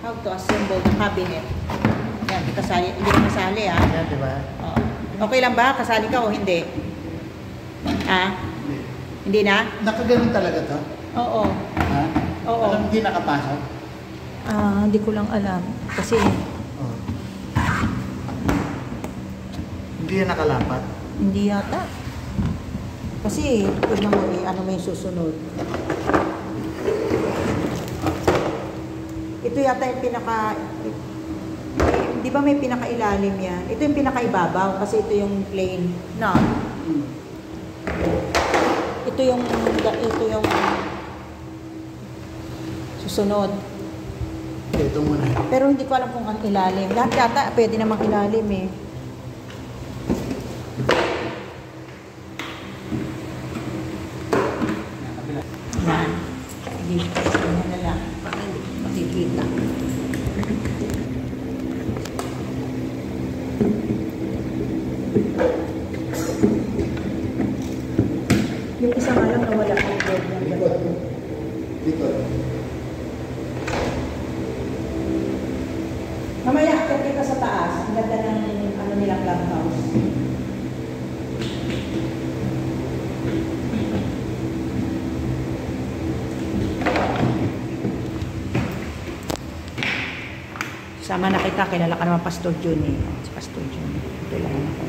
how to assemble the cabinet. Yan, hindi ka masali ha. Yan, di ba? Oo. Okay lang ba? Kasali ka o hindi? Ha? Hindi. Hindi na? Nakaganon talaga to? Oo. Ha? Oo. Alam, hindi nakapasok? Hindi ko lang alam. Kasi, Oo. Hindi yan nakalapat? hindi yata. Kasi, tignan mo ano may susunod. Ito yata yung di ba may pinakailalim yan? Ito yung pinakaibabaw kasi ito yung plain. No? Ito yung susunod. Ito muna. Pero hindi ko alam kung ang ilalim. Lahat yata pwede namang ilalim eh. Yan. Sige, ganyan na lang. Para hindi makikita. Yung isa nga lang nawala ang board ng Likod. Likod. Mamaya, akit ka sa taas. Ang ganda ng ano nilang clubhouse. Sama na kita, kilala ka naman Pastor Jun eh. Si Pastor Jun. Kailangan ako.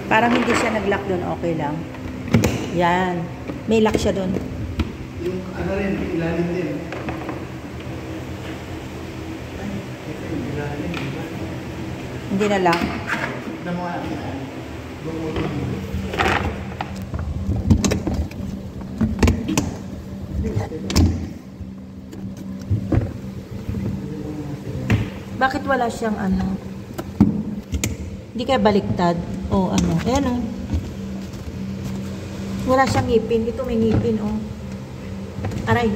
Parang hindi siya nag-lock doon, okay lang. Yan. May lock siya doon. Yung ano rin, ilalim din. Ay, ito yung ilalim. Hindi na lock. Na mga bumulong. Bakit wala siyang ano? Hindi kaya baliktad? O ano? Ayan o. Wala siyang ngipin. Dito may ngipin o. Aray.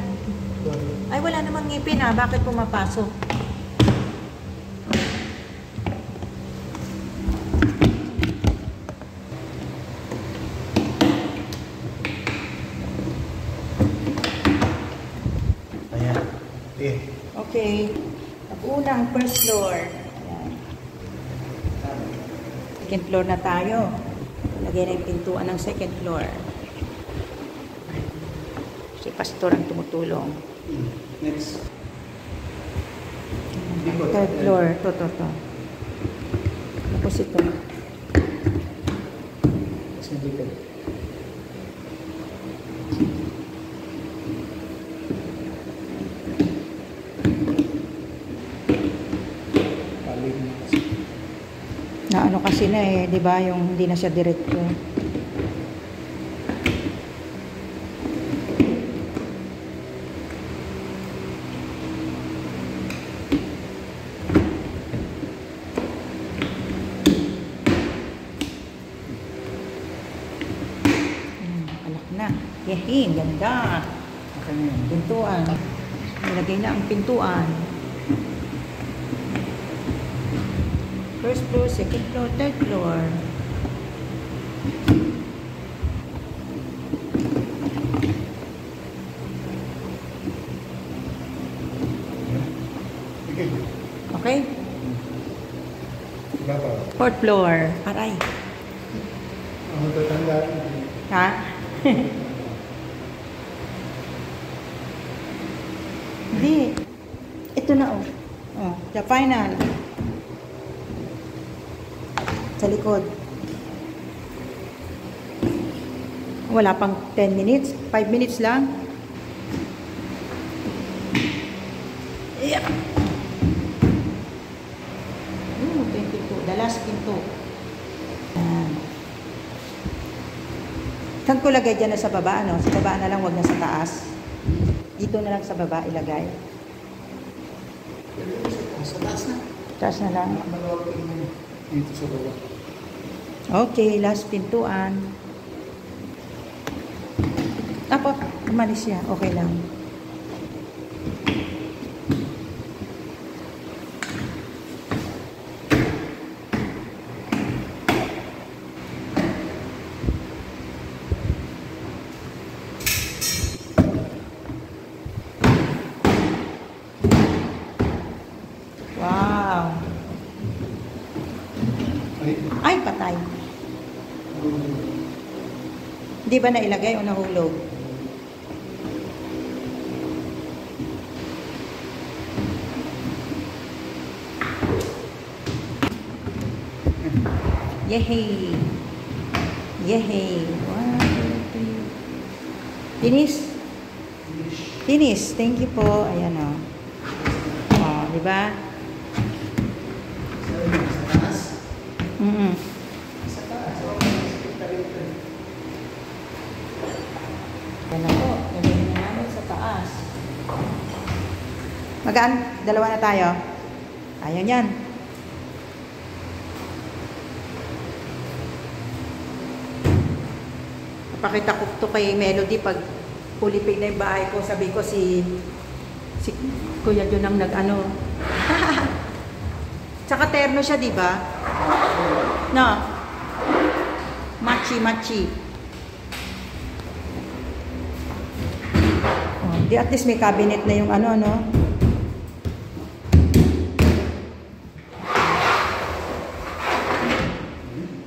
Ay wala namang ngipin ah. Bakit pumapasok? Ayan. Okay. Okay. Unang first floor. Ayan. Second floor na tayo. Lagyan na yung pintuan ng second floor. Si Pastor ang tumutulong. Next. Third floor. To. Tapos ito. Sa likod. Na ano kasi na eh, 'di ba, yung hindi na siya diretso. Anak na. Yehin, ganda. Okay na yan. Pintuan. Nilagay na ang pintuan. First floor, second floor, third floor. Okay? Fourth floor. Aray. Ang tatanda. Ha? Hindi. Ito na oh. Oh, the final. Sa likod. Wala pang 10 minutes. 5 minutes lang. Yeah. 22. The last pinto. Saan ko lagay dyan na sa baba? Ano? Sa baba na lang, wag na sa taas. Dito na lang sa baba ilagay. Sa taas na. Taas na lang. Malawag yung dito sa baba. Okay, last pintuan. Tapos, umalis siya. Okay lang. namatay. Di ba nailagay o nahulog? Yehey! Yehey! 1, 2, 3. Finish? Finish. Thank you po. Ayan o. O, di ba? Sa taas? Sa taas. Yan na po. Gagawin na namin sa taas. Magaan? Dalawa na tayo. Ayaw yan. Pakita ko to kay Melody pag pulipig na yung bahay ko. Sabi ko si Kuya Jun ang nag-ano. Tsaka terno siya, di ba? No. Machi. Oh, di at least may cabinet na yung ano, no?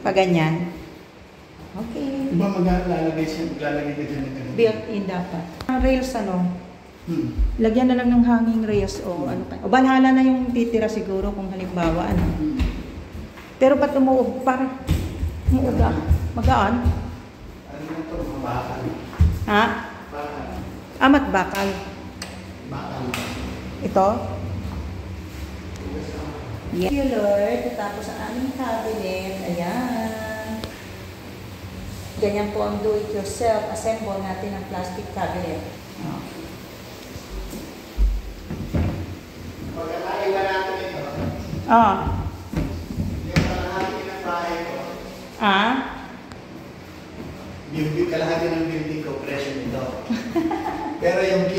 Pag ganyan. Okay. Di ba maglalagay ka dyan ng ganito? Built-in dapat. Ang rails ano, lagyan na lang ng hanging rails o ano pa. O balhala na yung titira siguro kung halimbawa ano. Pero ba't umuog? Parang umuuga. Magaan? Ano na ito? Bakal. Ha? Bakal. Amat bakal. Bakal. Ito? Yes. Thank you, Lord. Tapos ang aming cabinet. Ayan. Ganyan po ang do-it-yourself. Assemble natin ang plastic cabinet. Oh. Pagkakaiba natin ito, Ah. yung kalahati ng bahay ko, Ah? kalahati ng building ko, presyo nito. Pero yung